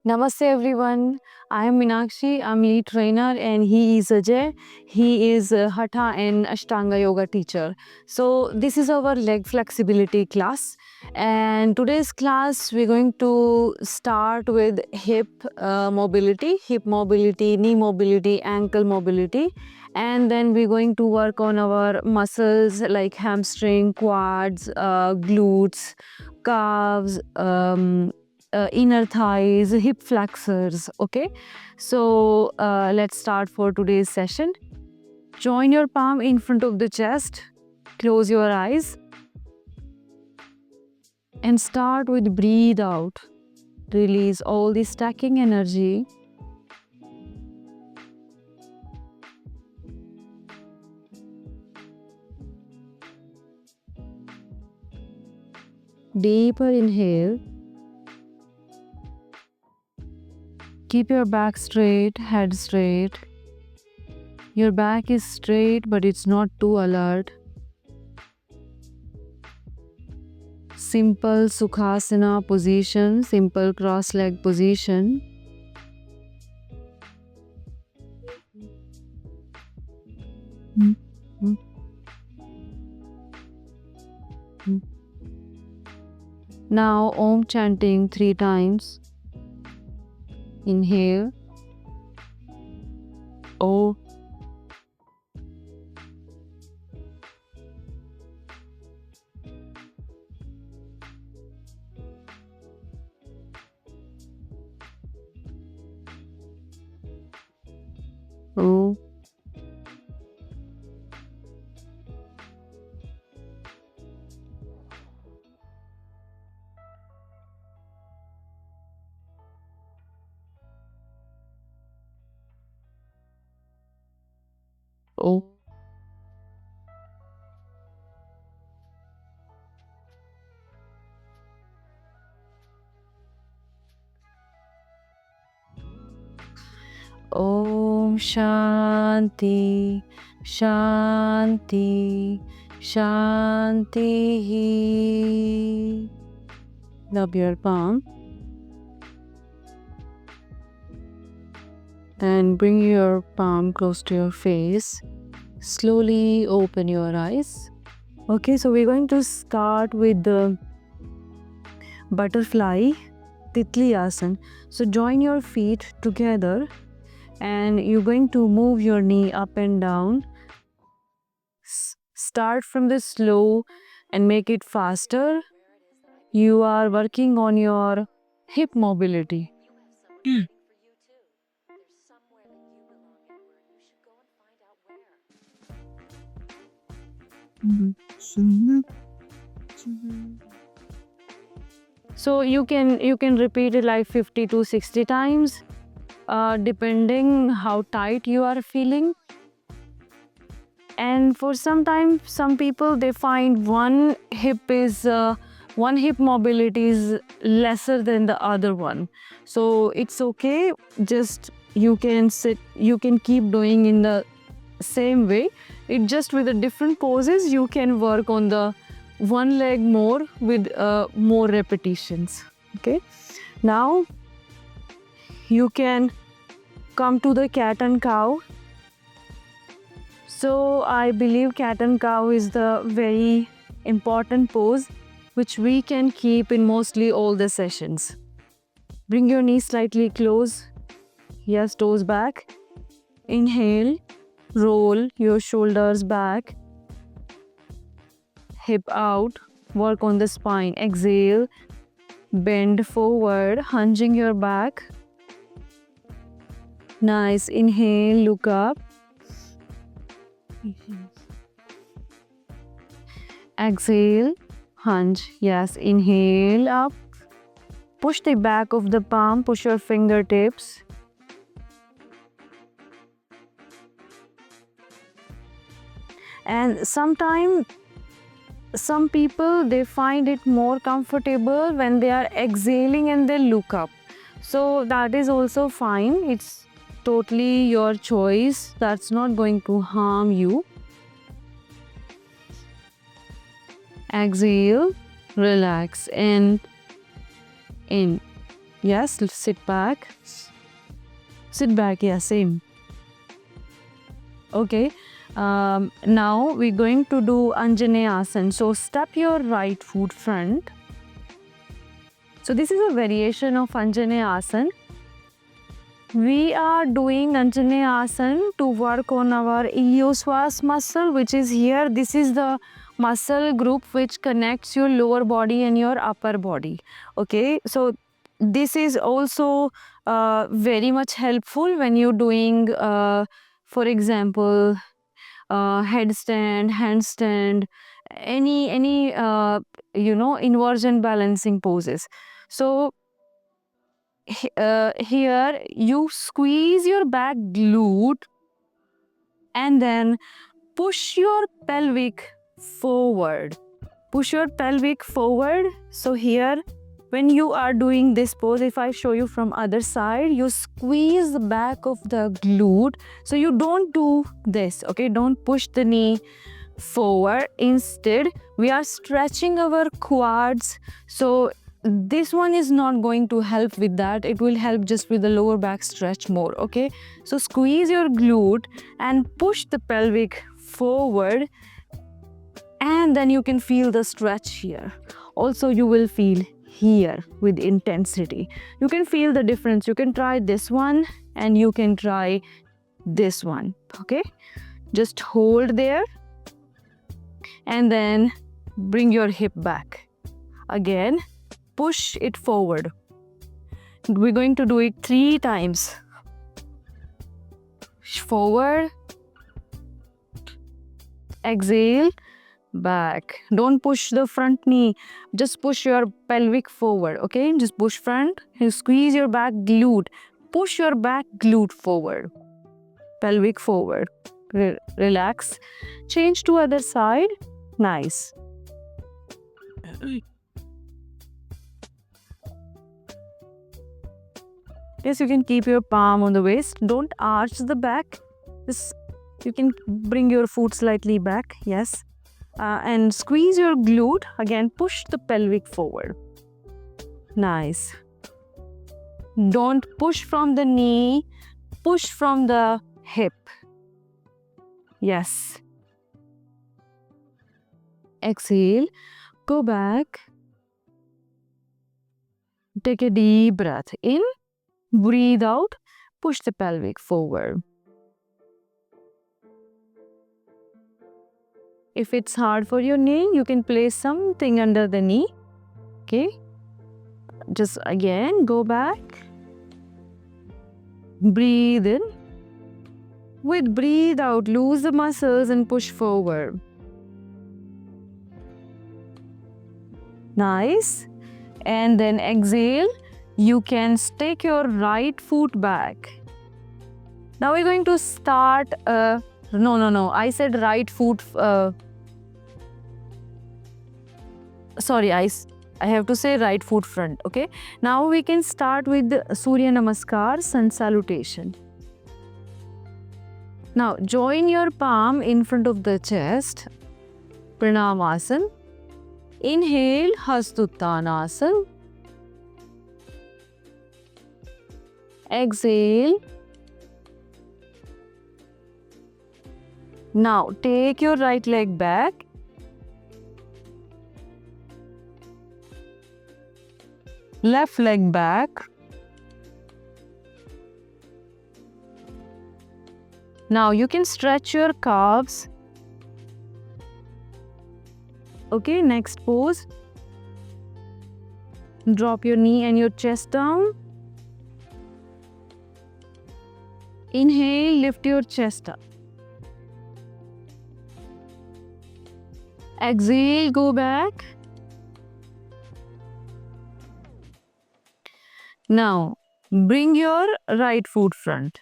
Namaste everyone. I am Minakshi. I'm lead trainer and he is Ajay. He is a Hatha and Ashtanga yoga teacher. So this is our leg flexibility class. And today's class we're going to start with hip mobility, knee mobility, ankle mobility. And then we're going to work on our muscles like hamstring, quads, glutes, calves, inner thighs, hip flexors. Okay, so let's start for today's session. Join your palm in front of the chest, close your eyes, and start with breathe out. Release all the stacking energy. Deeper inhale. Keep your back straight, head straight. Your back is straight, but it's not too alert. Simple Sukhasana position, simple cross leg position. Now Om chanting 3 times. Inhale. O. O. O. Om Shanti, Shanti, Shanti. Rub your palm and bring your palm close to your face. Slowly open your eyes. Okay, so we're going to start with the butterfly Titli Asana. So join your feet together and you're going to move your knee up and down. Start from the slow and make it faster. You are working on your hip mobility. So you can repeat it like 50 to 60 times depending how tight you are feeling. And for some people they find one hip mobility is lesser than the other one. So it's okay, just you can keep doing in the same way. It just with the different poses you can work on the one leg more with more repetitions. Okay, now you can come to the cat and cow. So I believe cat and cow is the very important pose which we can keep in mostly all the sessions. Bring your knees slightly close. Yes, toes back. Inhale. Roll your shoulders back. Hip out. Work on the spine. Exhale. Bend forward, hinging your back. Nice. Inhale. Look up. Exhale, hunch. Yes, inhale up. Push the back of the palm, push your fingertips. And sometimes some people they find it more comfortable when they are exhaling and they look up. So that is also fine. It's totally your choice. That's not going to harm you. Exhale, relax, and in. Yes, sit back. Sit back, yeah, same. Okay. Now we're going to do Anjaneyasana. So step your right foot front. So this is a variation of Anjaneyasana. We are doing Anjaneyasana to work on our iliopsoas muscle, which is here. This is the muscle group which connects your lower body and your upper body. Okay, so this is also very much helpful when you're doing, for example, headstand, handstand, any inversion balancing poses. So here you squeeze your back glute and then push your pelvic forward. Push your pelvic forward. So here when you are doing this pose, if I show you from other side, you squeeze the back of the glute. So you don't do this, okay? Don't push the knee forward. Instead, we are stretching our quads. So this one is not going to help with that. It will help just with the lower back stretch more, okay? So squeeze your glute and push the pelvic forward, and then you can feel the stretch here. Also, you will feel here with intensity. You can feel the difference. You can try this one and you can try this one, okay? Just hold there and then bring your hip back. Again, push it forward. We're going to do it 3 times. Forward, exhale, back. Don't push the front knee, just push your pelvic forward, okay? Just push front, you squeeze your back glute, push your back glute forward, pelvic forward. Relax, change to other side. Nice. Yes, you can keep your palm on the waist. Don't arch the back. Just you can bring your foot slightly back. Yes. And squeeze your glute. Again, push the pelvic forward. Nice. Don't push from the knee. Push from the hip. Yes. Exhale. Go back. Take a deep breath in. Breathe out. Push the pelvic forward. If it's hard for your knee, you can place something under the knee. Okay. Just again, go back. Breathe in. With breathe out, lose the muscles and push forward. Nice. And then exhale. You can take your right foot back. Now we're going to start. No. I said right foot. Sorry, I have to say right foot front. Okay. Now we can start with the Surya Namaskar, Sun Salutation. Now join your palm in front of the chest. Pranamasana. Inhale, Hastuttanasana. Exhale. Now take your right leg back. Left leg back. Now you can stretch your calves. Okay, next pose. Drop your knee and your chest down. Inhale, lift your chest up. Exhale, go back. Now, bring your right foot front.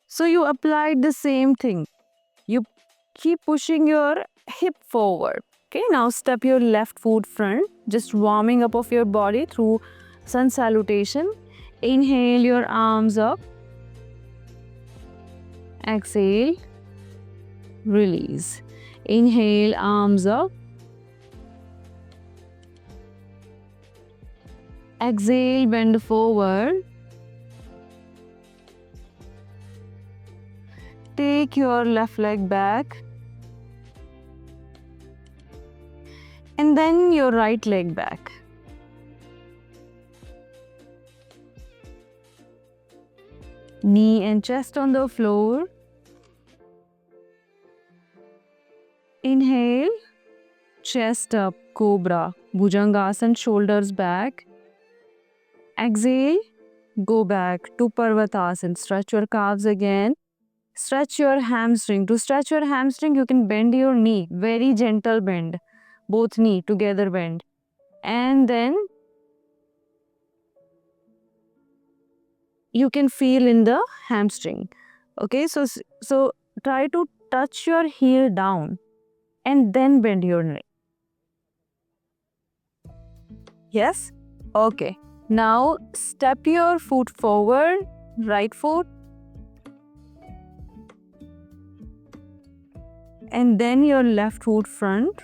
So you applied the same thing. You keep pushing your hip forward. Okay, now step your left foot front, just warming up of your body through sun salutation. Inhale your arms up. Exhale. Release. Inhale, arms up. Exhale, bend forward. Take your left leg back. And then your right leg back. Knee and chest on the floor. Inhale, chest up, cobra, bhujangasana, shoulders back. Exhale, go back to Parvatasana. Stretch your calves again. Stretch your hamstring. To stretch your hamstring, you can bend your knee. Very gentle bend. Both knee together bend. And then you can feel in the hamstring. Okay, so try to touch your heel down and then bend your knee. Yes? Okay. Now step your foot forward, right foot. And then your left foot front.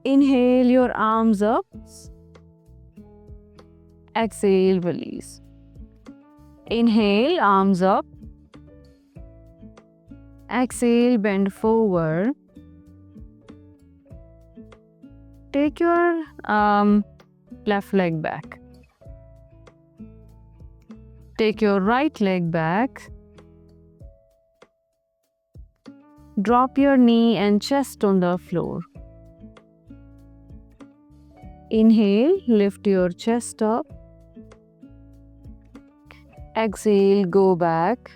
Inhale your arms up. Exhale, release. Inhale, arms up. Exhale, bend forward. Take your left leg back. Take your right leg back. Drop your knee and chest on the floor. Inhale, lift your chest up. Exhale, go back.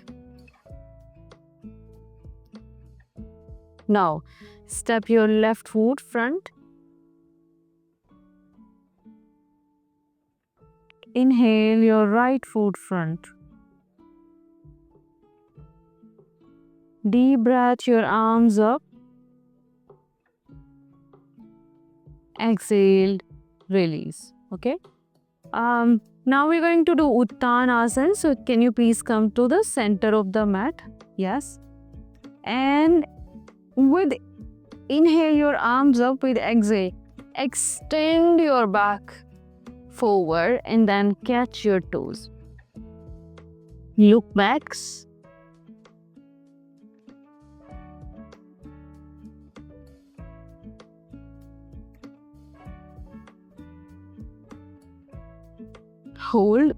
Now, step your left foot front. Inhale your right foot front. Deep breath, your arms up. Exhale, release. Okay. Now we're going to do Uttanasana. So can you please come to the center of the mat? Yes. And with inhale your arms up, with exhale, extend your back forward and then catch your toes. Look back. Hold.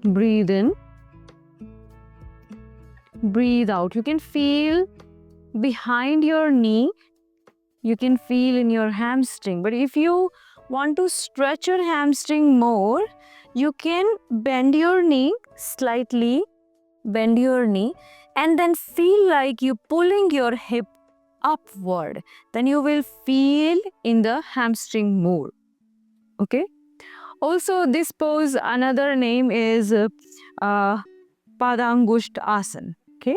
Breathe in. Breathe out. You can feel behind your knee. You can feel in your hamstring. But if you want to stretch your hamstring more, you can bend your knee slightly. Bend your knee and then feel like you're pulling your hip upward. Then you will feel in the hamstring more. Okay. Also, this pose, another name is Padangusht Asana. Okay.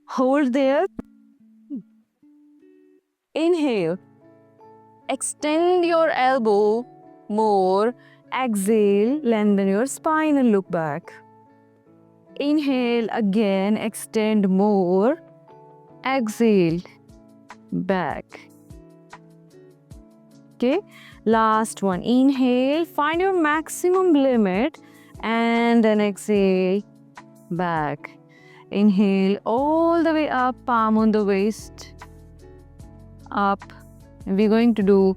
Hold there. Inhale. Extend your elbow more. Exhale. Lengthen your spine and look back. Inhale again. Extend more. Exhale. Back. Okay. Last one. Inhale. Find your maximum limit. And then exhale. Back. Inhale all the way up. Palm on the waist. Up. And we're going to do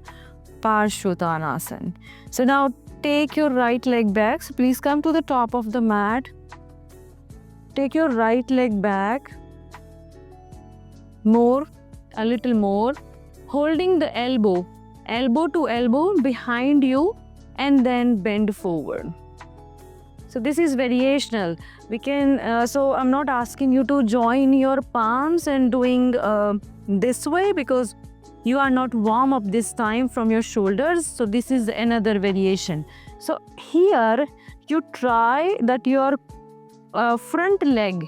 Parshvottanasana. So now take your right leg back. So please come to the top of the mat. Take your right leg back. More. A little more. Holding the elbow. Elbow to elbow behind you and then bend forward. So this is variational. We can, so I'm not asking you to join your palms and doing this way because you are not warm up this time from your shoulders. So this is another variation. So here you try that your front leg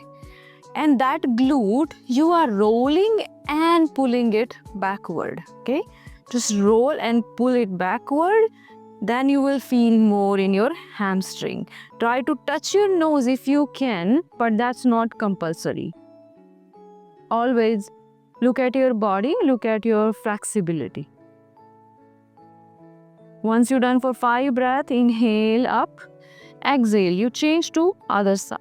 and that glute, you are rolling and pulling it backward. Okay. Just roll and pull it backward. Then you will feel more in your hamstring. Try to touch your nose if you can, but that's not compulsory. Always look at your body, look at your flexibility. Once you're done for 5 breaths, inhale up, exhale. You change to other side.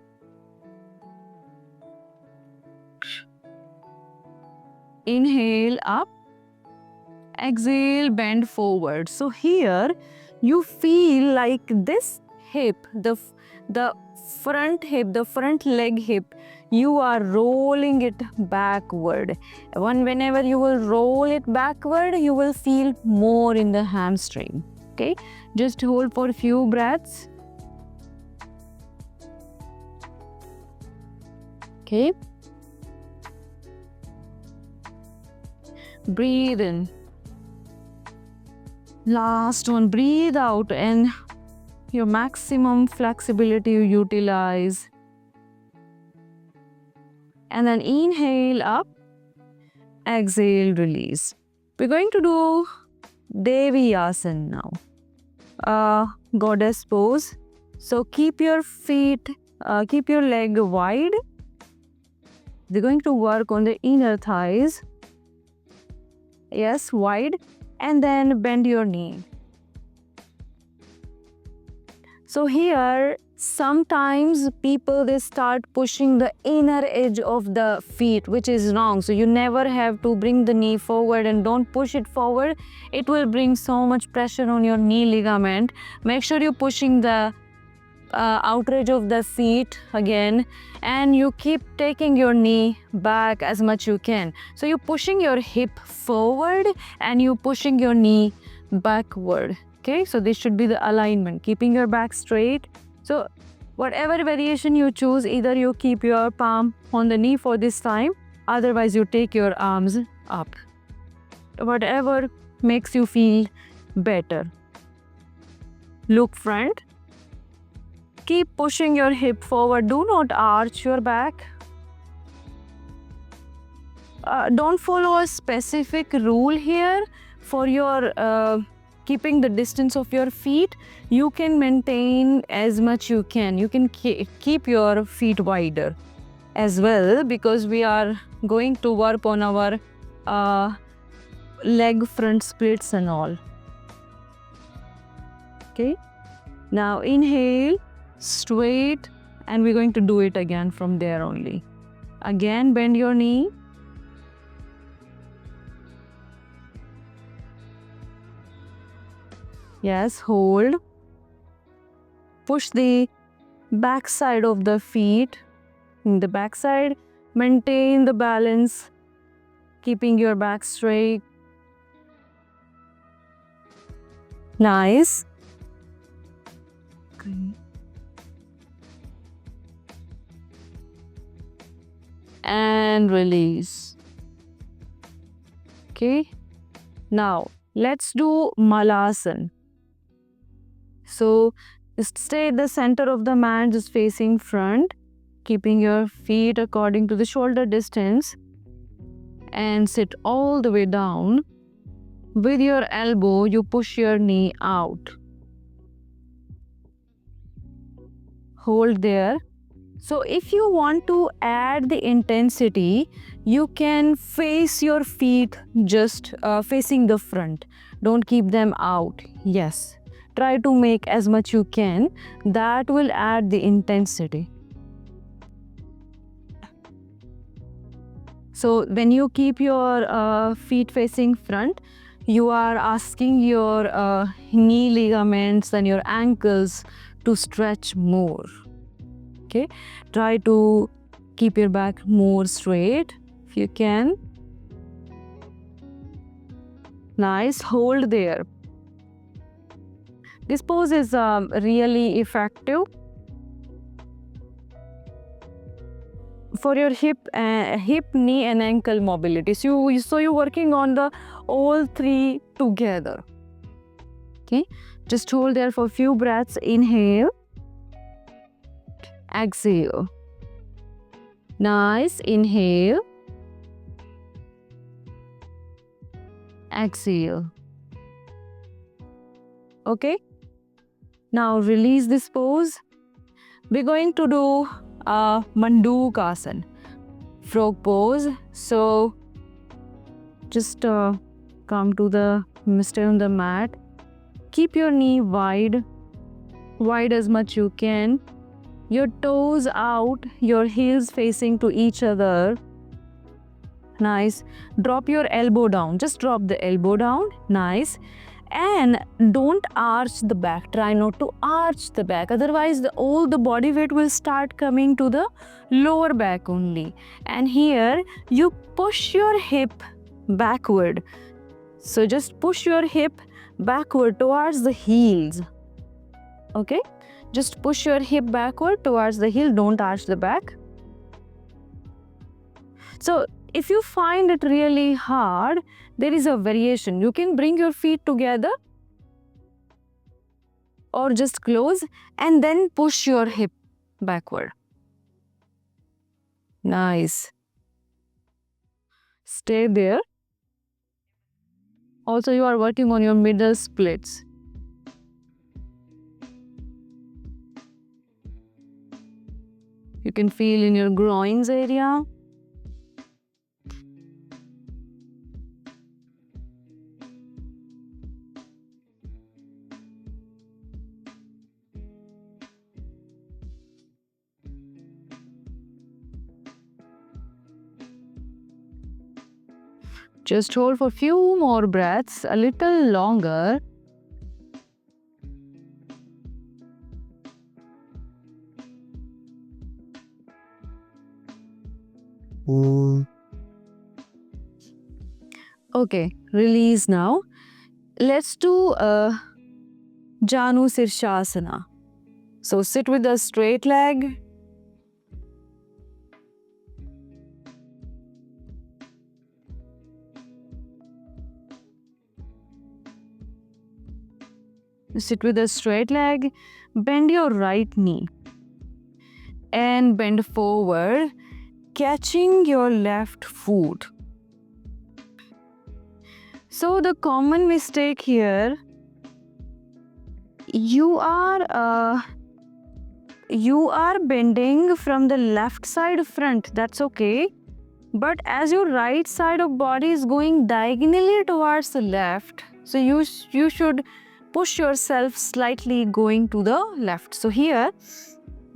Inhale up, exhale, bend forward. So here you feel like this hip, the front hip, the front leg hip, you are rolling it backward. Whenever you will roll it backward, you will feel more in the hamstring. Okay, just hold for a few breaths. Okay, breathe in. Last one, breathe out, and your maximum flexibility you utilize. And then inhale up, exhale, release. We're going to do Devi Asana now. Goddess pose. So keep your feet, keep your leg wide. We're going to work on the inner thighs. Yes, wide. And then bend your knee. So here, sometimes people, they start pushing the inner edge of the feet, which is wrong. So you never have to bring the knee forward, and don't push it forward. It will bring so much pressure on your knee ligament. Make sure you're pushing the outer edge of the feet again, and you keep taking your knee back as much you can. So you're pushing your hip forward and you're pushing your knee backward. Okay, so this should be the alignment, keeping your back straight. So whatever variation you choose, either you keep your palm on the knee for this time, otherwise you take your arms up. Whatever makes you feel better. Look front. Keep pushing your hip forward. Do not arch your back. Don't follow a specific rule here for your keeping the distance of your feet. You can maintain as much you can. You can keep your feet wider as well, because we are going to work on our leg front splits and all. Okay. Now inhale, straight, and we're going to do it again from there only. Again, bend your knee. Yes, hold. Push the back side of the feet. In the back side, maintain the balance, keeping your back straight. Nice. Okay. And release. Okay. Now, let's do Malasana. So, just stay at the center of the mat, just facing front, keeping your feet according to the shoulder distance, and sit all the way down. With your elbow, you push your knee out. Hold there. So if you want to add the intensity, you can face your feet just facing the front. Don't keep them out. Yes. Try to make as much you can. That will add the intensity. So when you keep your feet facing front, you are asking your knee ligaments and your ankles to stretch more. Okay, try to keep your back more straight if you can. Nice, hold there. This pose is really effective for your hip, knee, and ankle mobility. So you're working on the all three together. Okay, just hold there for a few breaths. Inhale, exhale. Nice. Inhale, exhale. Okay. Now release this pose. We're going to do Mandukasana, frog pose. So just come to the stay on the mat. Keep your knee wide as much you can. Your toes out, your heels facing to each other. Nice. Drop your elbow down. Just drop the elbow down. Nice. And don't arch the back. Try not to arch the back. Otherwise, all the body weight will start coming to the lower back only. And here, you push your hip backward. So just push your hip backward towards the heels. Okay? Just push your hip backward towards the heel. Don't arch the back. So if you find it really hard, there is a variation. You can bring your feet together or just close and then push your hip backward. Nice. Stay there. Also, you are working on your middle splits. You can feel in your groins area. Just hold for a few more breaths, a little longer. Okay, release now. Let's do Janu Sirshasana. So sit with a straight leg. Sit with a straight leg. Bend your right knee and bend forward, catching your left foot. So the common mistake here, you are bending from the left side front. That's okay. But as your right side of body is going diagonally towards the left, so you should push yourself slightly going to the left. So here,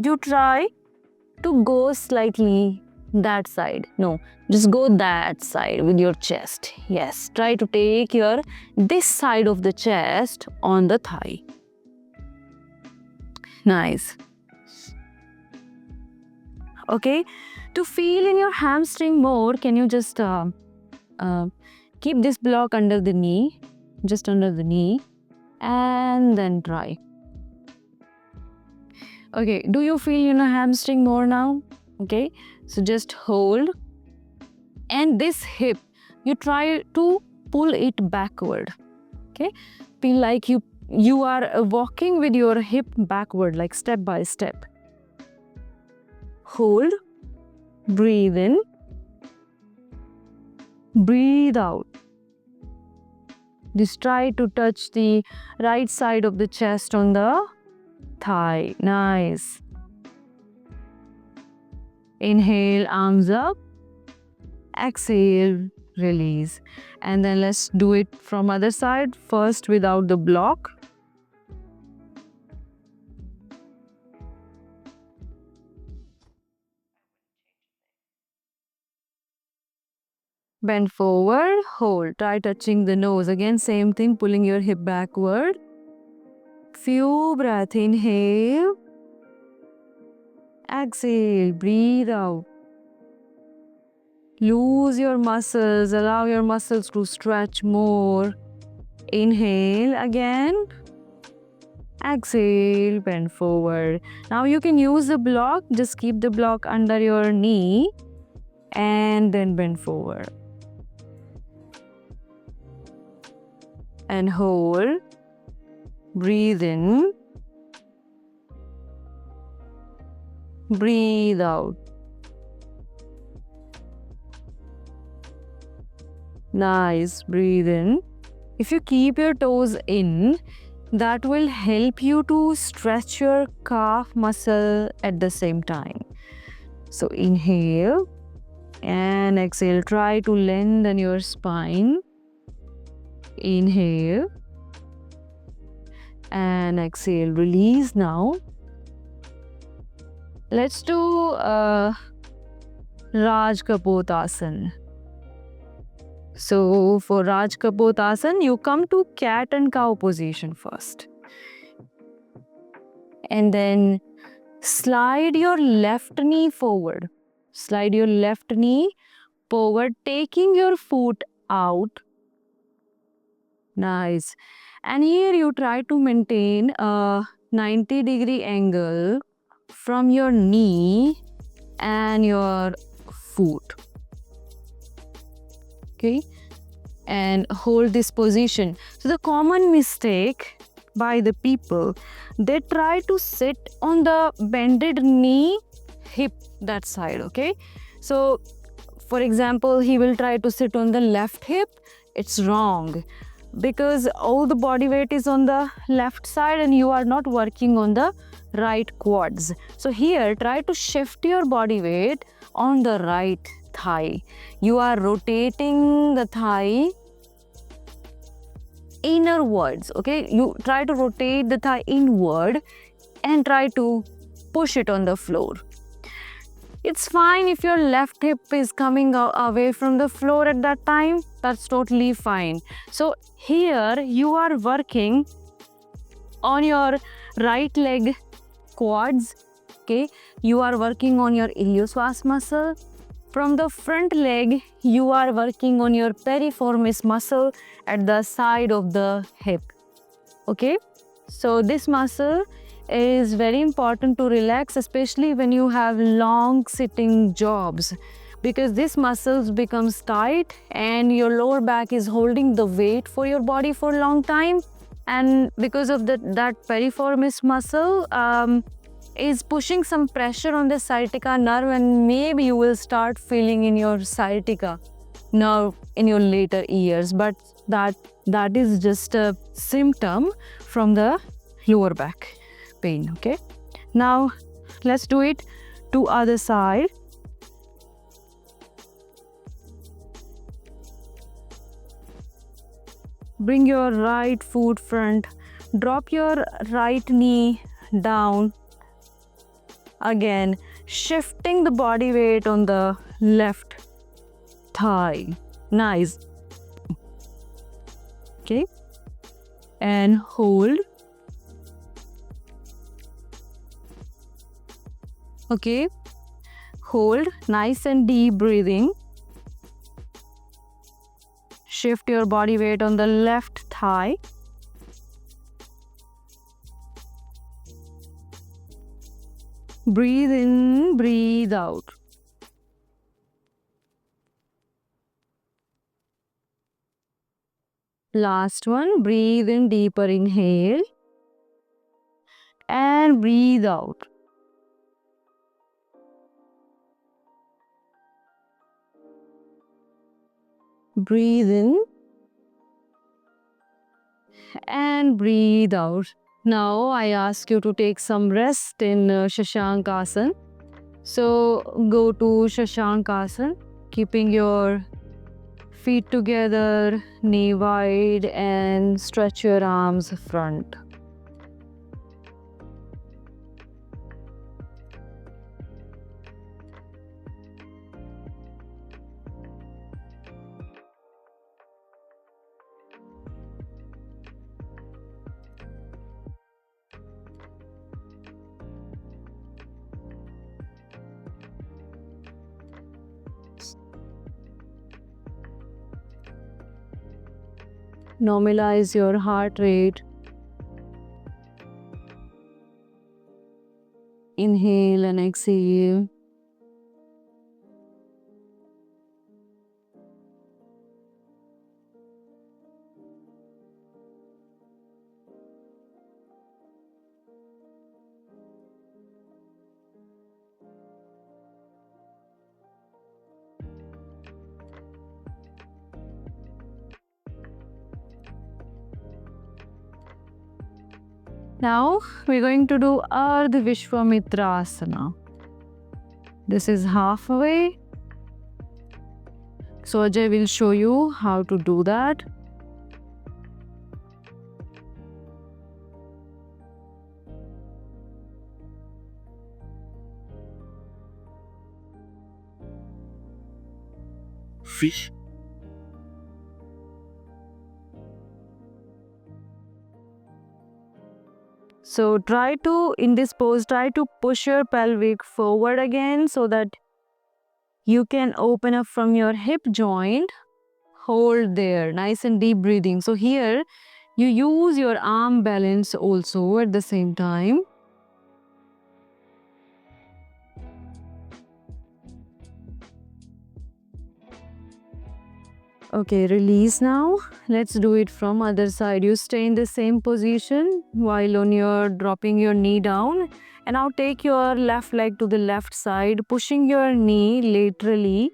you try to go slightly that side. No, just go that side with your chest. Yes, try to take your this side of the chest on the thigh. Nice. Okay, to feel in your hamstring more, can you just keep this block under the knee, just under the knee, and then try. Okay, do you feel in a hamstring more now? Okay, so just hold, and this hip, you try to pull it backward. Okay, feel like you are walking with your hip backward, like step by step. Hold, breathe in, breathe out. Just try to touch the right side of the chest on the thigh. Nice. Inhale, arms up. Exhale, release. And then let's do it from other side. First without the block. Bend forward, hold. Try touching the nose. Again, same thing, pulling your hip backward. Few breath, inhale. Exhale, breathe out. Lose your muscles, allow your muscles to stretch more. Inhale again. Exhale, bend forward. Now you can use the block, just keep the block under your knee and then bend forward. And hold. Breathe in. Breathe out. Nice. Breathe in. If you keep your toes in, that will help you to stretch your calf muscle at the same time. So inhale and exhale. Try to lengthen your spine. Inhale and exhale, release. Now let's do Raj Kapotasana. So for Raj Kapotasana, you come to cat and cow position first. And then slide your left knee forward. Slide your left knee forward, taking your foot out. Nice. And here you try to maintain a 90-degree angle from your knee and your foot. Okay. And hold this position. So the common mistake by the people, they try to sit on the bended knee, hip, that side. Okay. So for example, he will try to sit on the left hip. It's wrong, because all the body weight is on the left side and you are not working on the right quads. So here try to shift your body weight on the right thigh. You are rotating the thigh inwards. Okay, you try to rotate the thigh inward and try to push it on the floor. It's fine if your left hip is coming away from the floor at that time. That's totally fine. So here you are working on your right leg quads. Okay, you are working on your iliopsoas muscle. From the front leg, you are working on your piriformis muscle at the side of the hip. Okay, so this muscle is very important to relax, especially when you have long sitting jobs, because this muscles becomes tight and your lower back is holding the weight for your body for a long time, and because of that piriformis muscle is pushing some pressure on the sciatica nerve, and maybe you will start feeling in your sciatica nerve in your later years, but that is just a symptom from the lower back pain. Okay, now let's do it to other side. Bring your right foot front, drop your right knee down. Again, shifting the body weight on the left thigh. Nice. Okay, and hold. Okay, hold, nice and deep breathing. Shift your body weight on the left thigh. Breathe in, breathe out. Last one, breathe in deeper, inhale. And breathe out. Breathe in and breathe out. Now I ask you to take some rest in Shashankasana. So go to Shashankasana, keeping your feet together, knee wide, and stretch your arms front. Normalize your heart rate. Inhale and exhale. Now we're going to do Ardha Vishwamitrasana. This is halfway. So Ajay will show you how to do that. fish. So in this pose, try to push your pelvic forward again so that you can open up from your hip joint. Hold there, nice and deep breathing. So here, you use your arm balance also at the same time. Okay, release now. Let's do it from other side. You stay in the same position while on your dropping your knee down. And now take your left leg to the left side, pushing your knee laterally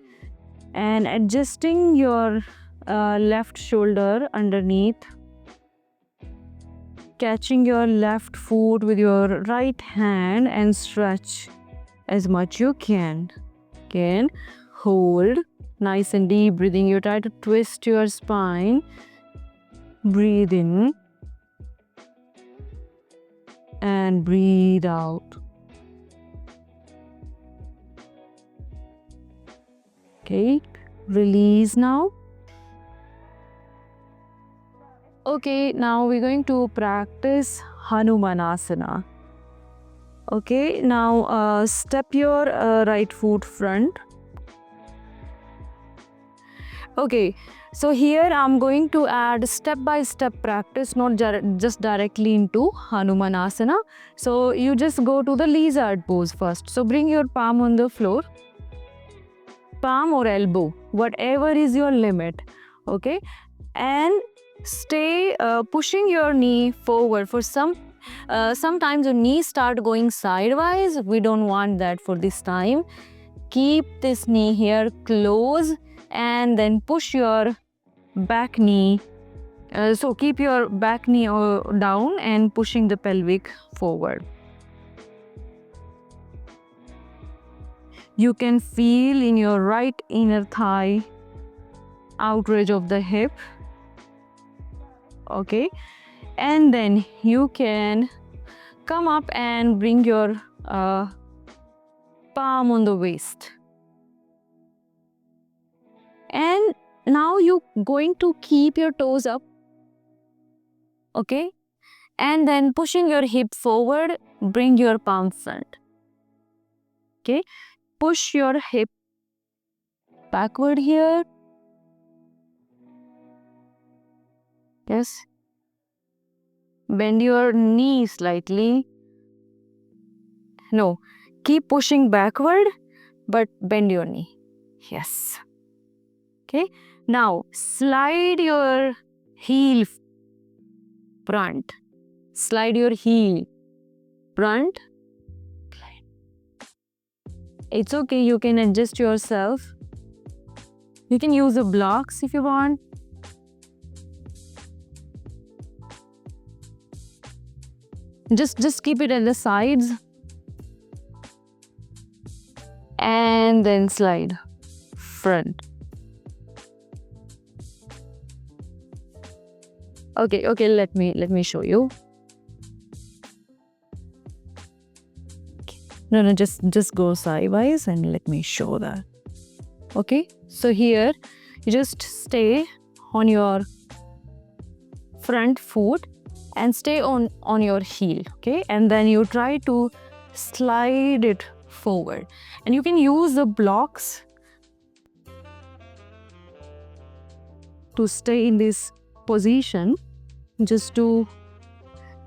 and adjusting your left shoulder underneath. Catching your left foot with your right hand and stretch as much you can. Again, hold. Nice and deep breathing. You try to twist your spine. Breathe in. And breathe out. Okay, release now. Okay, now we're going to practice Hanumanasana. Okay, now step your right foot front. Okay, so here I'm going to add step-by-step practice, not just directly into Hanumanasana. So you just go to the lizard pose first. So bring your palm on the floor. Palm or elbow, whatever is your limit. Okay, and stay pushing your knee forward. For sometimes your knees start going sideways. We don't want that for this time. Keep this knee here close and then push your back knee. So keep your back knee down and pushing the pelvic forward. You can feel in your right inner thigh outrage of the hip. Okay, and then you can come up and bring your palm on the waist. And now you're going to keep your toes up. Okay, and then pushing your hip forward, bring your palm front. Okay, push your hip backward here. Yes, bend your knee slightly. No, keep pushing backward, but bend your knee. Yes. Okay, now slide your heel front. Slide your heel front. It's okay, you can adjust yourself. You can use the blocks if you want. Just keep it at the sides. And then slide front. Okay, let me show you. No, just go sideways and let me show that. Okay, so here you just stay on your front foot and stay on your heel. Okay, and then you try to slide it forward, and you can use the blocks to stay in this position just to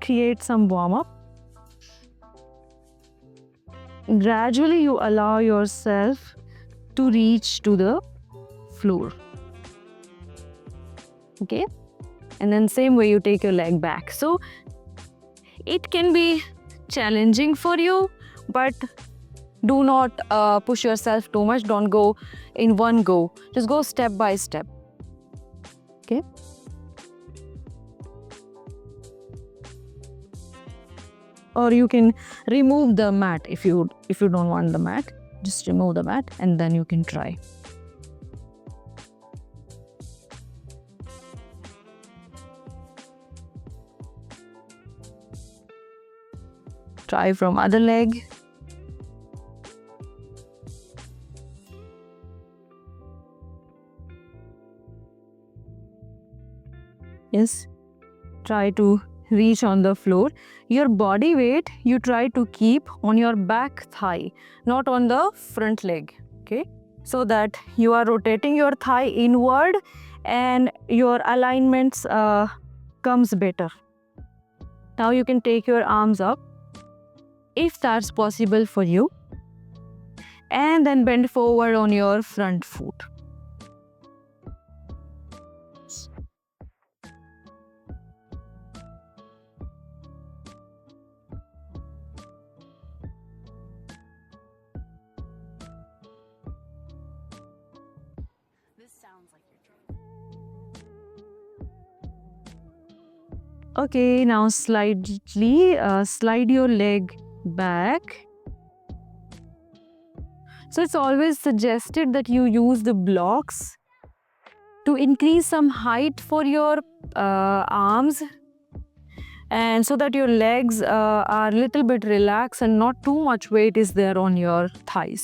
create some warm-up. Gradually you allow yourself to reach to the floor. Okay, and then same way you take your leg back. So it can be challenging for you, but do not push yourself too much. Don't go in one go. Just go step by step. Okay. Or you can remove the mat if you don't want the mat. Just remove the mat and then you can try. Try from other leg. Yes. Try to reach on the floor. Your body weight you try to keep on your back thigh, not on the front leg. Okay. So that you are rotating your thigh inward and your alignments comes better. Now you can take your arms up if that's possible for you, and then bend forward on your front foot. This sounds like your dream. Okay, now slightly slide your leg back. So it's always suggested that you use the blocks to increase some height for your arms, and so that your legs are a little bit relaxed and not too much weight is there on your thighs.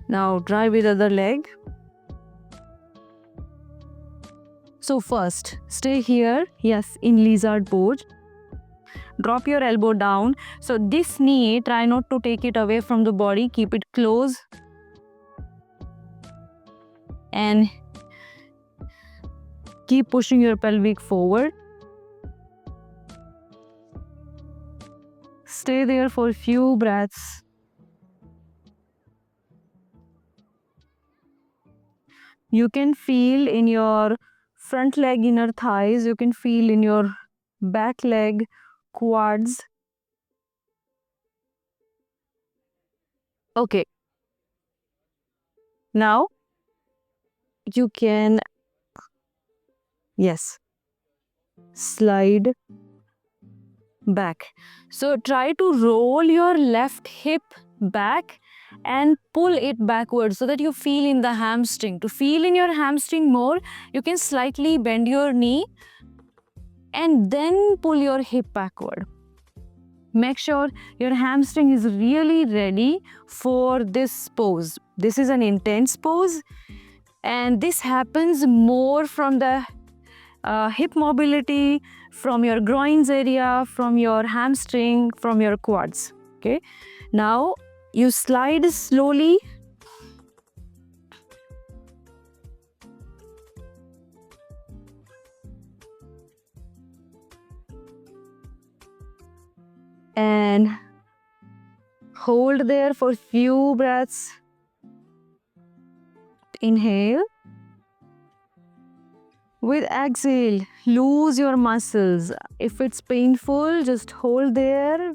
Now try with other leg. So first, stay here, yes, in lizard pose. Drop your elbow down. So this knee, try not to take it away from the body, keep it close. And keep pushing your pelvic forward. Stay there for a few breaths. You can feel in your front leg inner thighs, you can feel in your back leg quads. Okay. Now you can, yes, slide back. So try to roll your left hip back and pull it backwards so that you feel in the hamstring. To feel in your hamstring more, you can slightly bend your knee and then pull your hip backward. Make sure your hamstring is really ready for this pose. This is an intense pose, and this happens more from the hip mobility, from your groins area, from your hamstring, from your quads. Okay. Now you slide slowly. And hold there for few breaths. Inhale. With exhale, lose your muscles. If it's painful, just hold there.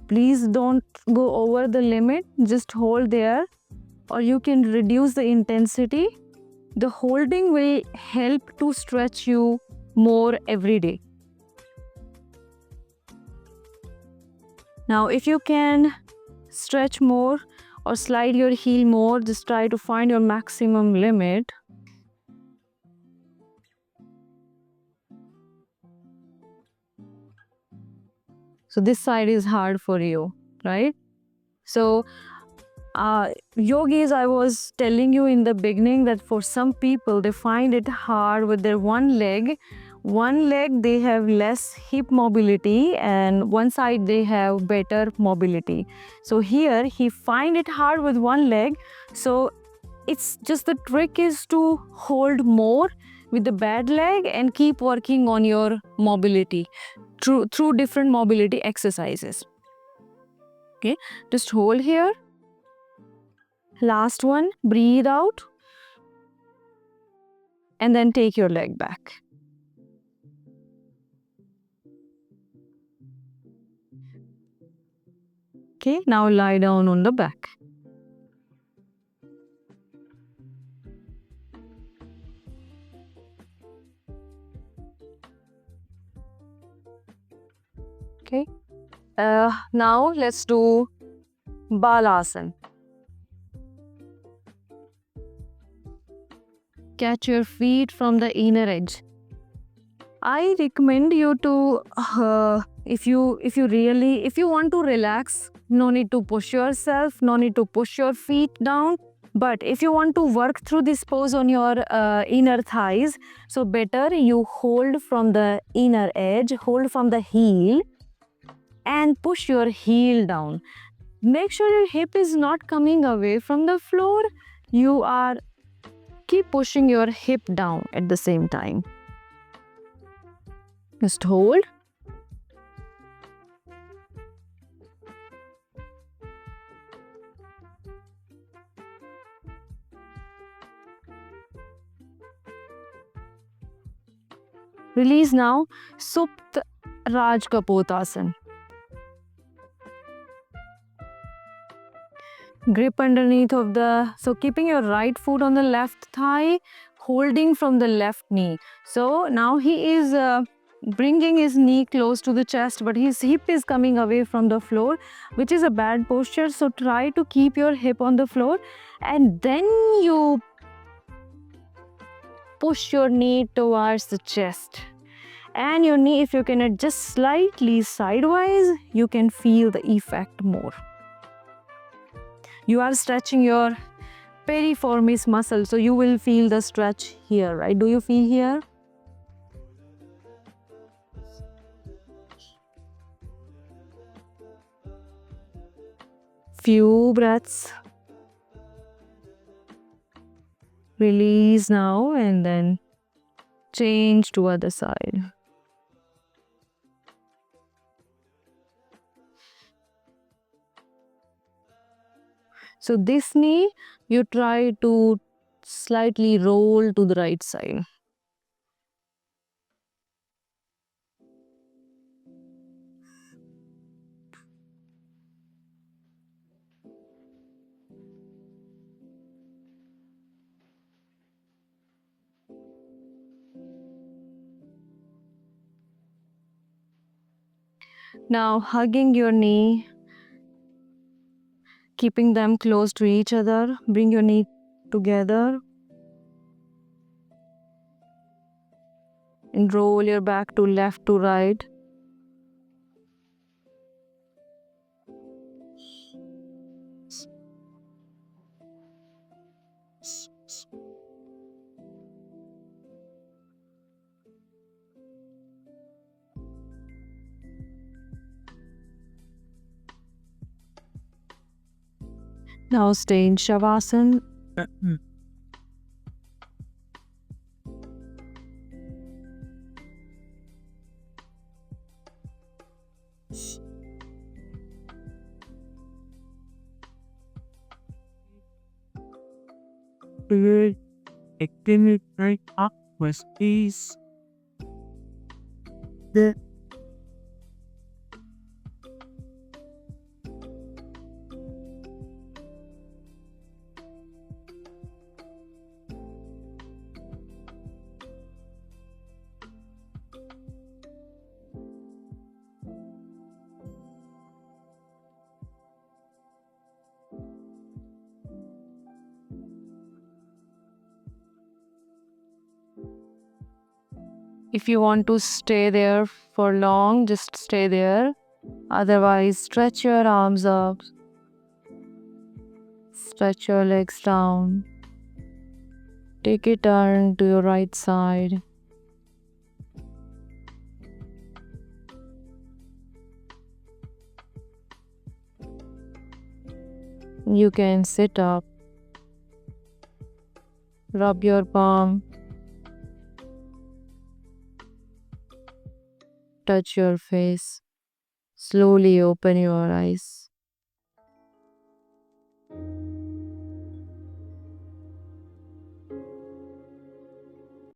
Please don't go over the limit. Just hold there, or you can reduce the intensity. The holding will help to stretch you more every day. Now, if you can stretch more or slide your heel more, just try to find your maximum limit. So this side is hard for you, right? So yogis, I was telling you in the beginning that for some people, they find it hard with their one leg. One leg, they have less hip mobility, and one side they have better mobility. So here, he find it hard with one leg. So it's just the trick is to hold more with the bad leg and keep working on your mobility through different mobility exercises. Okay, just hold here. Last one, breathe out and then take your leg back. Okay, now lie down on the back. Okay, now let's do Balasana. Catch your feet from the inner edge. I recommend you to, if you want to relax, no need to push yourself, no need to push your feet down. But if you want to work through this pose on your inner thighs, so better you hold from the inner edge, hold from the heel, and push your heel down. Make sure your hip is not coming away from the floor. You are keep pushing your hip down at the same time. Just hold. Release now. Supt Raj Kapotasana. Grip underneath of the, so keeping your right foot on the left thigh, holding from the left knee. So now he is bringing his knee close to the chest, but his hip is coming away from the floor, which is a bad posture. So try to keep your hip on the floor, and then you push your knee towards the chest. And your knee, if you can adjust slightly sideways, you can feel the effect more. You are stretching your piriformis muscle, so you will feel the stretch here, right? Do you feel here? Few breaths. Release now and then change to other side. So this knee, you try to slightly roll to the right side. Now hugging your knee, keeping them close to each other. Bring your knee together and roll your back to left to right. Now stay in Shavasana. Good. Extend right up with ease. The If you want to stay there for long, just stay there. Otherwise, stretch your arms up, stretch your legs down. Take a turn to your right side. You can sit up, rub your palm, touch your face, slowly open your eyes.